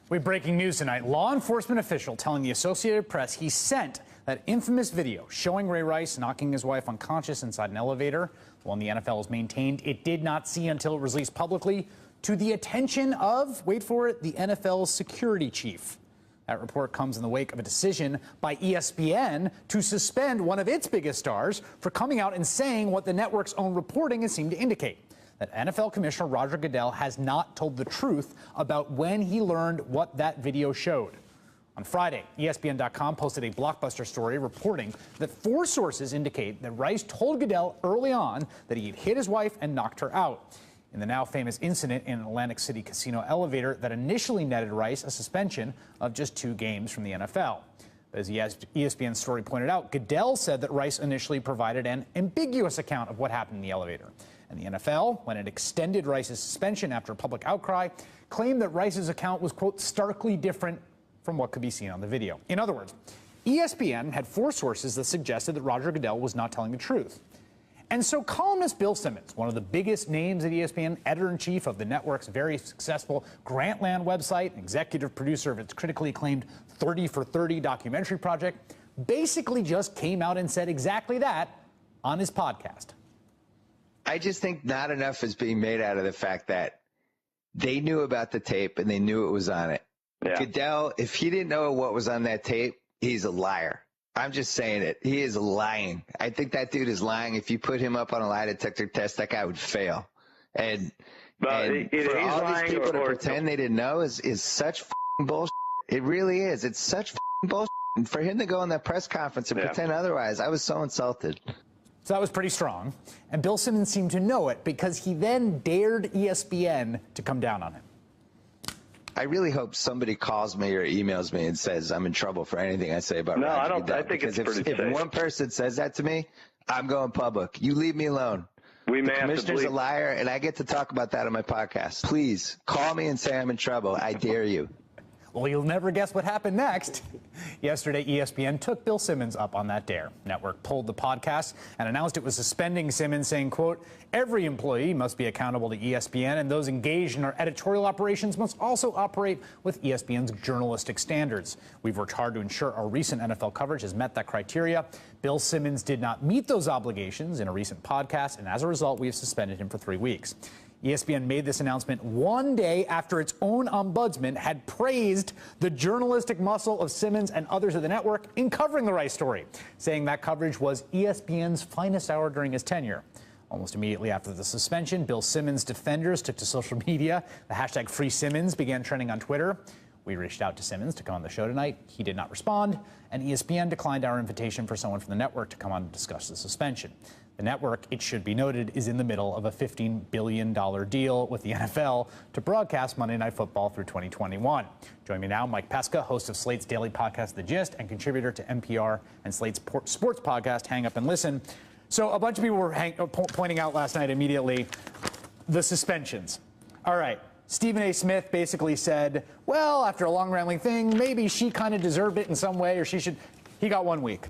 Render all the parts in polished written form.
We have breaking news tonight. Law enforcement official telling the Associated Press he sent that infamous video showing Ray Rice knocking his wife unconscious inside an elevator, the one the NFL has maintained it did not see until it was released publicly, to the attention of, wait for it, the NFL's security chief. That report comes in the wake of a decision by ESPN to suspend one of its biggest stars for coming out and saying what the network's own reporting has seemed to indicate, that NFL Commissioner Roger Goodell has not told the truth about when he learned what that video showed. On Friday, ESPN.com posted a blockbuster story reporting that 4 sources indicate that Rice told Goodell early on that he had hit his wife and knocked her out in the now famous incident in an Atlantic City casino elevator that initially netted Rice a suspension of just 2 games from the NFL. But as ESPN's story pointed out, Goodell said that Rice initially provided an ambiguous account of what happened in the elevator. And the NFL, when it extended Rice's suspension after a public outcry, claimed that Rice's account was, quote, starkly different from what could be seen on the video. In other words, ESPN had 4 sources that suggested that Roger Goodell was not telling the truth. And so columnist Bill Simmons, one of the biggest names at ESPN, editor-in-chief of the network's very successful Grantland website, executive producer of its critically acclaimed 30 for 30 documentary project, basically just came out and said exactly that on his podcast. I just think not enough is being made out of the fact that they knew about the tape and they knew it was on it. Yeah. Goodell, if he didn't know what was on that tape, he's a liar. I'm just saying it. He is lying. I think that dude is lying. If you put him up on a lie detector test, that guy would fail. And for all these people to pretend they didn't know is such f***ing bullshit. It really is. It's such f***ing bullshit. And for him to go on that press conference and pretend otherwise, I was so insulted. So that was pretty strong. And Bill Simmons seemed to know it because he then dared ESPN to come down on him. I really hope somebody calls me or emails me and says I'm in trouble for anything I say about Roger Goodell. I think it's pretty safe. If one person says that to me, I'm going public. You leave me alone. The commissioner's a liar, and I get to talk about that on my podcast. Please call me and say I'm in trouble. I dare you. Well, you'll never guess what happened next. Yesterday, ESPN took Bill Simmons up on that dare. Network pulled the podcast and announced it was suspending Simmons, saying, quote, every employee must be accountable to ESPN, and those engaged in our editorial operations must also operate with ESPN's journalistic standards. We've worked hard to ensure our recent NFL coverage has met that criteria. Bill Simmons did not meet those obligations in a recent podcast, and as a result, we have suspended him for 3 weeks. ESPN made this announcement one day after its own ombudsman had praised the journalistic muscle of Simmons and others at the network in covering the Rice story, saying that coverage was ESPN's finest hour during his tenure. Almost immediately after the suspension, Bill Simmons' defenders took to social media. The hashtag #FreeSimmons began trending on Twitter. We reached out to Simmons to come on the show tonight. He did not respond, and ESPN declined our invitation for someone from the network to come on and discuss the suspension. The network, it should be noted, is in the middle of a $15 billion deal with the NFL to broadcast Monday Night Football through 2021. Join me now, Mike Pesca, host of Slate's daily podcast, The Gist, and contributor to NPR and Slate's sports podcast, Hang Up and Listen. So a bunch of people were pointing out last night immediately the suspensions. All right. Stephen A. Smith basically said, well, after a long rambling thing, maybe she kind of deserved it in some way, or he got 1 week.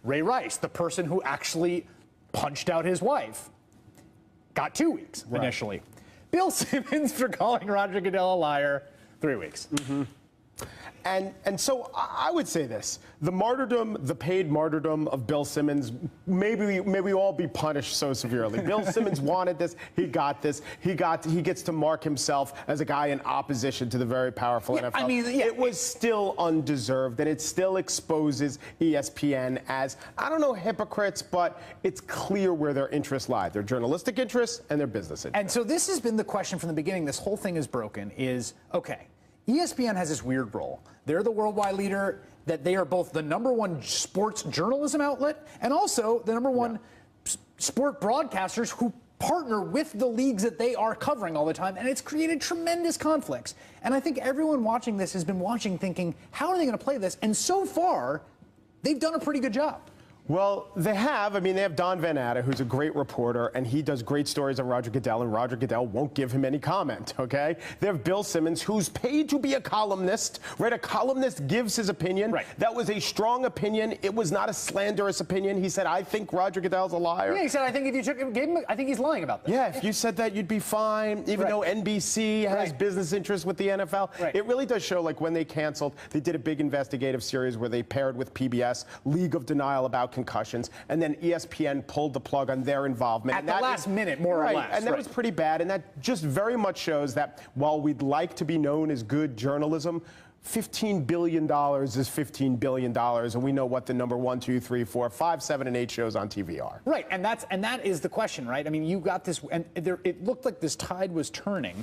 Ray Rice, the person who actually punched out his wife, got 2 weeks initially. Bill Simmons for calling Roger Goodell a liar, 3 weeks. Mm-hmm. And so I would say this: the martyrdom, the paid martyrdom of Bill Simmons, maybe we all be punished so severely. Bill Simmons wanted this, he got this, he gets to mark himself as a guy in opposition to the very powerful NFL. I mean, it was still undeserved, and it still exposes ESPN as, I don't know, hypocrites, but it's clear where their interests lie: their journalistic interests and their business interests. And so this has been the question from the beginning. This whole thing is broken. Is okay. ESPN has this weird role. They're the worldwide leader, that they are both the #1 sports journalism outlet and also the #1 sport broadcasters who partner with the leagues that they are covering all the time. And it's created tremendous conflicts. And I think everyone watching this has been watching thinking, how are they going to play this? And so far, they've done a pretty good job. Well, they have. I mean, they have Don Van Natta, who's a great reporter, and he does great stories on Roger Goodell, and Roger Goodell won't give him any comment, okay? They have Bill Simmons, who's paid to be a columnist, right? A columnist gives his opinion. Right. That was a strong opinion. It was not a slanderous opinion. He said, I think Roger Goodell's a liar. Yeah, he said, I think if you gave him, I think he's lying about this. Yeah, if you said that, you'd be fine, even though NBC has business interests with the NFL. Right. It really does show, like, when they canceled, they did a big investigative series where they paired with PBS, League of Denial about concussions, and then ESPN pulled the plug on their involvement. At the last minute, more or less. And that was pretty bad, and that just very much shows that while we'd like to be known as good journalism, $15 billion is $15 billion, and we know what the number 1, 2, 3, 4, 5, 7, and 8 shows on TV are. Right, and that is the question, right? I mean, you got this, and it looked like this tide was turning.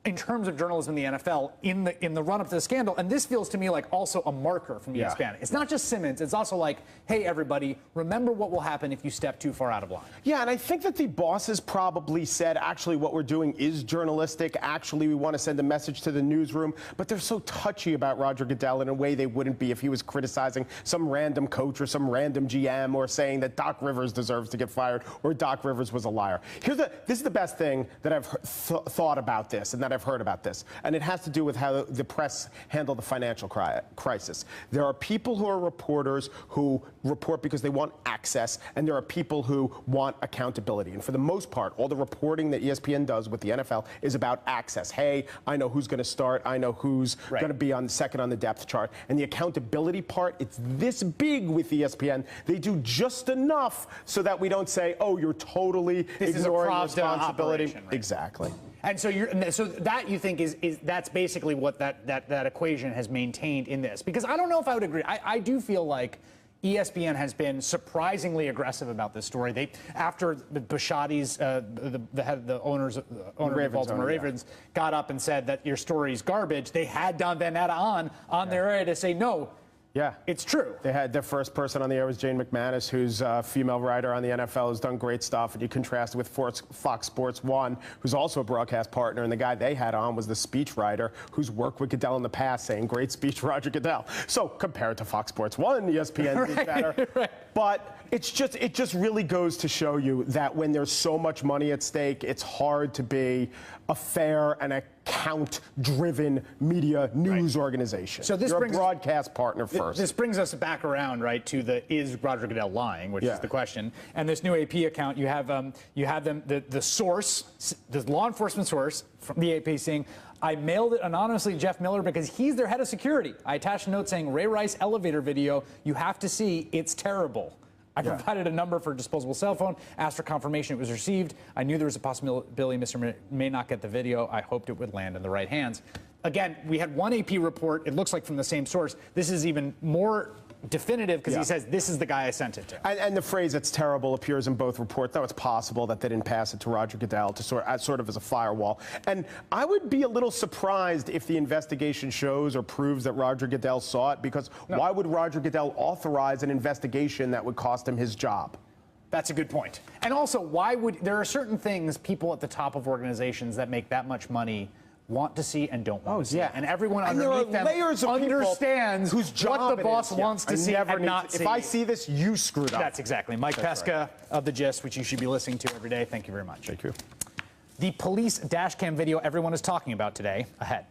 In terms of journalism in the NFL, in the run-up to the scandal, and this feels to me like also a marker from ESPN. Yeah. It's not just Simmons, it's also like, hey, everybody, remember what will happen if you step too far out of line. Yeah, and I think that the bosses probably said, actually, what we're doing is journalistic. Actually, we want to send a message to the newsroom, but they're so touchy about Roger Goodell in a way they wouldn't be if he was criticizing some random coach or some random GM or saying that Doc Rivers deserves to get fired or Doc Rivers was a liar. This is the best thing that I've thought about this and that I've heard about this, and it has to do with how the press handled the financial crisis. There are people who are reporters who report because they want access, and there are people who want accountability. And for the most part, all the reporting that ESPN does with the NFL is about access. Hey, I know who's going to start. I know who's going to be on second on the depth chart. And the accountability part, it's this big with ESPN. They do just enough so that we don't say, oh, you're totally ignoring responsibility. Right? Exactly. And so that you think is that's basically what that equation has maintained in this. Because I don't know if I would agree. I do feel like ESPN has been surprisingly aggressive about this story. After the Bisciotti's, the owner of the Baltimore Ravens, got up and said that your story's garbage, they had Don Van Natta on their air to say no. Yeah, it's true. They had their first person on the air was Jane McManus, who's a female writer on the NFL, who's done great stuff. And you contrast it with Fox Sports 1, who's also a broadcast partner. And the guy they had on was the speech writer who's worked with Goodell in the past, saying, great speech, Roger Goodell. So compared to Fox Sports 1, ESPN did better. Right. But it just really goes to show you that when there's so much money at stake, it's hard to be a fair and account-driven media news organization. So you're a broadcast partner first. This brings us back around, right, to the is Roger Goodell lying, which is the question. And this new AP account, you have them, the source, the law enforcement source from the AP saying, I mailed it anonymously to Jeff Miller because he's their head of security. I attached a note saying, Ray Rice elevator video, you have to see, it's terrible. I provided a number for a disposable cell phone, asked for confirmation it was received. I knew there was a possibility Mr. may not get the video. I hoped it would land in the right hands. Again, we had one AP report, it looks like from the same source. This is even more definitive because he says, this is the guy I sent it to. And the phrase, it's terrible, appears in both reports, though it's possible that they didn't pass it to Roger Goodell to sort of as a firewall. And I would be a little surprised if the investigation shows or proves that Roger Goodell saw it, because why would Roger Goodell authorize an investigation that would cost him his job? That's a good point. And also, there are certain things people at the top of organizations that make that much money want to see and don't want to see. And everyone underneath them understands what the boss wants to see and not see. If I see this, you screwed up. That's exactly. Mike Pesca of The Gist, which you should be listening to every day. Thank you very much. Thank you. The police dash cam video everyone is talking about today, ahead.